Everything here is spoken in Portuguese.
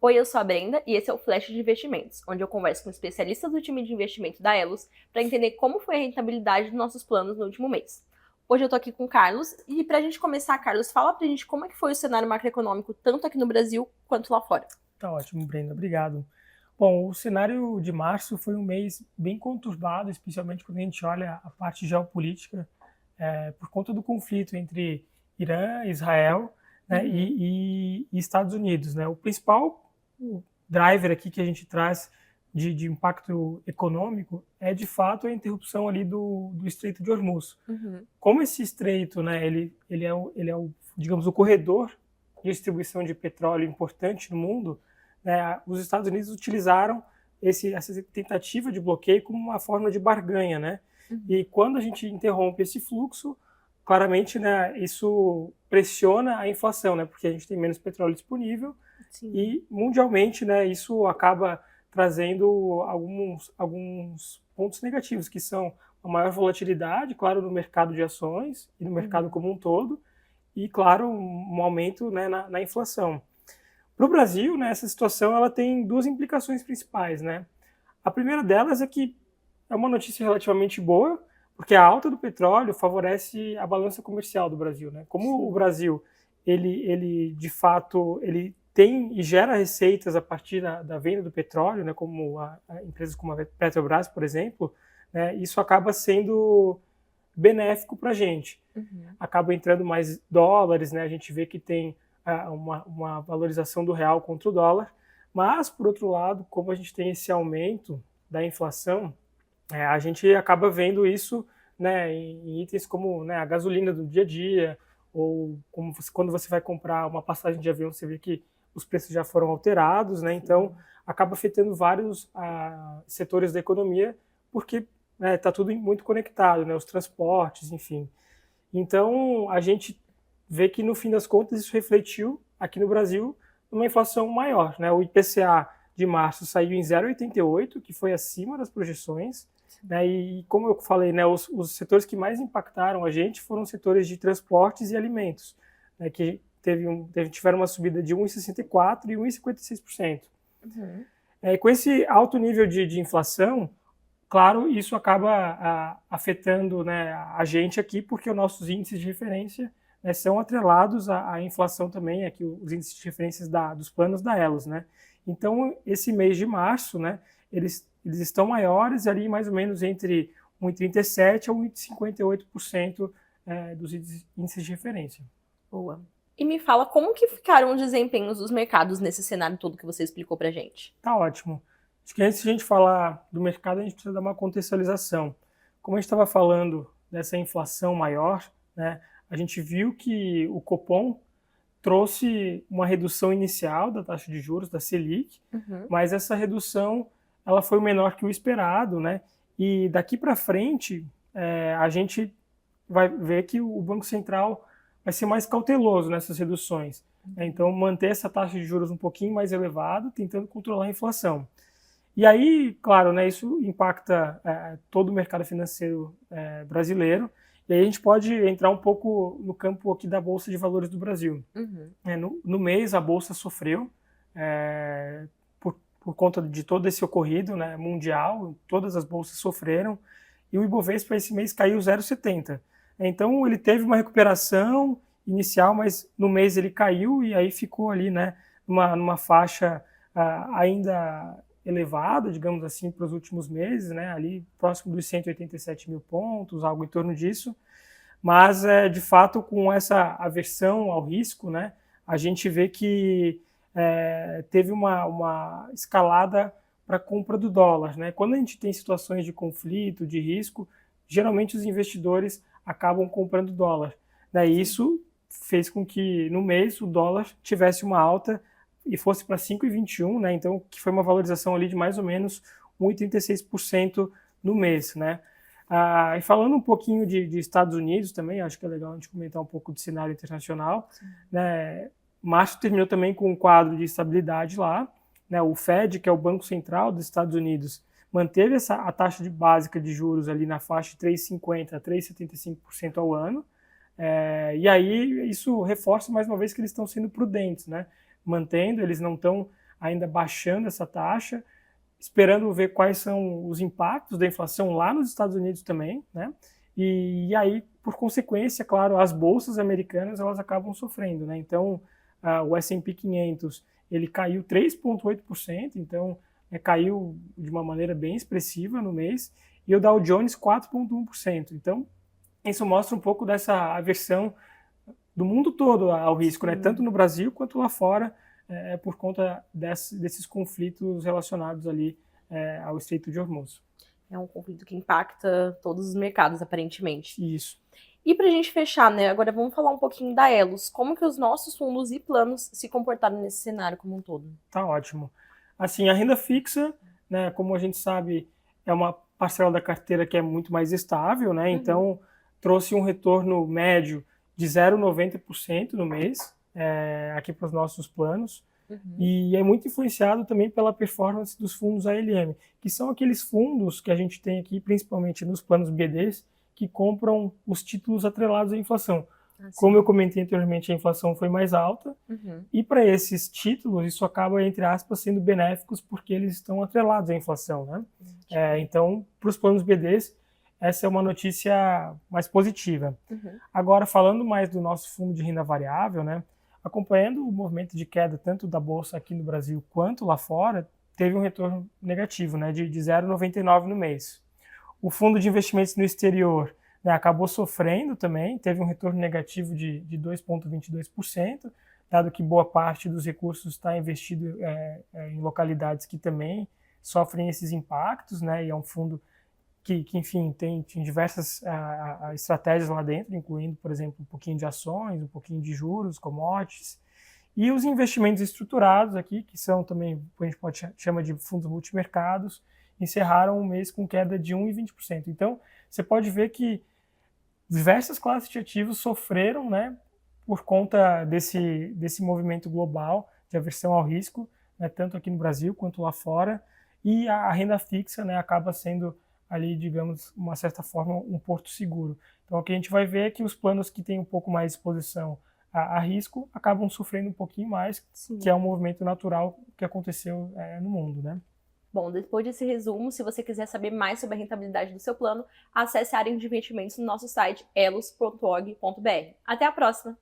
Oi, eu sou a Brenda e esse é o Flash de Investimentos, onde eu converso com especialistas do time de investimento da Elos para entender como foi a rentabilidade dos nossos planos no último mês. Hoje eu tô aqui com o Carlos e para a gente começar, Carlos, fala pra gente como é que foi o cenário macroeconômico tanto aqui no Brasil quanto lá fora. Tá ótimo, Brenda, obrigado. Bom, o cenário de março foi um mês bem conturbado, especialmente quando a gente olha a parte geopolítica, por conta do conflito entre Irã, Israel, né, e Estados Unidos, né? O principal driver aqui que a gente traz de impacto econômico é, de fato, a interrupção ali do Estreito de Hormuz. Como esse estreito, né, ele é digamos, o corredor de distribuição de petróleo importante no mundo, né, os Estados Unidos utilizaram essa tentativa de bloqueio como uma forma de barganha, né? E quando a gente interrompe esse fluxo, claramente, né, isso pressiona a inflação, né, porque a gente tem menos petróleo disponível. Sim. E mundialmente, né, isso acaba trazendo alguns pontos negativos, que são a maior volatilidade, claro, no mercado de ações e no mercado como um todo, e, claro, um aumento, né, na inflação. Para o Brasil, né, essa situação ela tem duas implicações principais, né? A primeira delas é que é uma notícia relativamente boa, porque a alta do petróleo favorece a balança comercial do Brasil, né? Como o Sim. Brasil, ele de fato, ele tem e gera receitas a partir da venda do petróleo, né? Como empresas como a Petrobras, por exemplo, né? Isso acaba sendo benéfico para a gente. Acaba entrando mais dólares, né? A gente vê que tem uma valorização do real contra o dólar, mas, por outro lado, como a gente tem esse aumento da inflação, a gente acaba vendo isso, né, em itens como, né, a gasolina do dia a dia, ou quando você vai comprar uma passagem de avião, você vê que os preços já foram alterados, né, então acaba afetando vários setores da economia, porque está tudo muito conectado, né, os transportes, enfim. Então, a gente vê que, no fim das contas, isso refletiu aqui no Brasil numa inflação maior, né? O IPCA de março saiu em 0,88, que foi acima das projeções, né? E como eu falei, né, os setores que mais impactaram a gente foram os setores de transportes e alimentos, né, que tiveram uma subida de 1,64% e 1,56%. Com esse alto nível de inflação, claro, isso acaba afetando, né, a gente aqui, porque os nossos índices de referência, né, são atrelados à inflação também, aqui os índices de referências dos planos da Elos, né? Então, esse mês de março, né, eles estão maiores ali mais ou menos entre 1,37% a 1,58% dos índices de referência. Boa. E me fala como que ficaram os desempenhos dos mercados nesse cenário todo que você explicou pra gente. Tá ótimo. Acho que antes de a gente falar do mercado, a gente precisa dar uma contextualização. Como a gente estava falando dessa inflação maior, né, a gente viu que o Copom trouxe uma redução inicial da taxa de juros, da Selic, mas essa redução ela foi menor que o esperado, né? E daqui para frente, a gente vai ver que o Banco Central vai ser mais cauteloso nessas reduções. Então, manter essa taxa de juros um pouquinho mais elevada, tentando controlar a inflação. E aí, claro, né, isso impacta todo o mercado financeiro brasileiro. E aí a gente pode entrar um pouco no campo aqui da Bolsa de Valores do Brasil. No mês, a Bolsa sofreu por conta de todo esse ocorrido, né, mundial, todas as bolsas sofreram, e o Ibovespa esse mês caiu 0,70. Então, ele teve uma recuperação inicial, mas no mês ele caiu e aí ficou ali, né, numa faixa ainda elevada, digamos assim, para os últimos meses, né, ali próximo dos 187 mil pontos, algo em torno disso. Mas, de fato, com essa aversão ao risco, né, a gente vê que teve uma escalada para a compra do dólar, né? Quando a gente tem situações de conflito, de risco, geralmente os investidores acabam comprando dólar, né? E isso fez com que no mês o dólar tivesse uma alta e fosse para 5,21, né? Então, que foi uma valorização ali de mais ou menos 1,86% no mês, né? E falando um pouquinho de Estados Unidos também, acho que é legal a gente comentar um pouco do cenário internacional, né? Março terminou também com um quadro de estabilidade lá, né? O Fed, que é o Banco Central dos Estados Unidos, manteve a taxa básica de juros ali na faixa de 3,50% a 3,75% ao ano. E aí isso reforça mais uma vez que eles estão sendo prudentes, né? Mantendo, eles não estão ainda baixando essa taxa, esperando ver quais são os impactos da inflação lá nos Estados Unidos também, né? E aí, por consequência, claro, as bolsas americanas elas acabam sofrendo, né? Então, o S&P 500 ele caiu 3,8%, então caiu de uma maneira bem expressiva no mês, e o Dow Jones 4,1%. Então, isso mostra um pouco dessa aversão do mundo todo ao risco, né? Tanto no Brasil quanto lá fora, por conta desses conflitos relacionados ali ao Estreito de Hormuz. É um conflito que impacta todos os mercados, aparentemente. Isso. E para a gente fechar, né? Agora vamos falar um pouquinho da Elos. Como que os nossos fundos e planos se comportaram nesse cenário como um todo? Tá ótimo. Assim, a renda fixa, né, como a gente sabe, é uma parcela da carteira que é muito mais estável, né? Então, trouxe um retorno médio de 0,90% no mês, aqui para os nossos planos. E é muito influenciado também pela performance dos fundos ALM, que são aqueles fundos que a gente tem aqui, principalmente nos planos BDs, que compram os títulos atrelados à inflação. Como eu comentei anteriormente, a inflação foi mais alta, e para esses títulos, isso acaba, entre aspas, sendo benéficos porque eles estão atrelados à inflação, né? Então, para os planos BDs, essa é uma notícia mais positiva. Agora, falando mais do nosso fundo de renda variável, né? Acompanhando o movimento de queda tanto da bolsa aqui no Brasil quanto lá fora, teve um retorno negativo, né, de 0,99 no mês. O fundo de investimentos no exterior, né, acabou sofrendo também, teve um retorno negativo de 2,22%, dado que boa parte dos recursos está investido em localidades que também sofrem esses impactos, né, e é um fundo que enfim, tem diversas estratégias lá dentro, incluindo, por exemplo, um pouquinho de ações, um pouquinho de juros, commodities, e os investimentos estruturados aqui, que são também, a gente pode chamar de fundos multimercados, encerraram o mês com queda de 1,20%. Então, você pode ver que diversas classes de ativos sofreram, né, por conta desse movimento global de aversão ao risco, né, tanto aqui no Brasil quanto lá fora, e a renda fixa, né, acaba sendo ali, digamos, uma certa forma, um porto seguro. Então, o que a gente vai ver é que os planos que têm um pouco mais de exposição a risco acabam sofrendo um pouquinho mais, que é um movimento natural que aconteceu no mundo, né? Bom, depois desse resumo, se você quiser saber mais sobre a rentabilidade do seu plano, acesse a área de investimentos no nosso site elos.org.br. Até a próxima!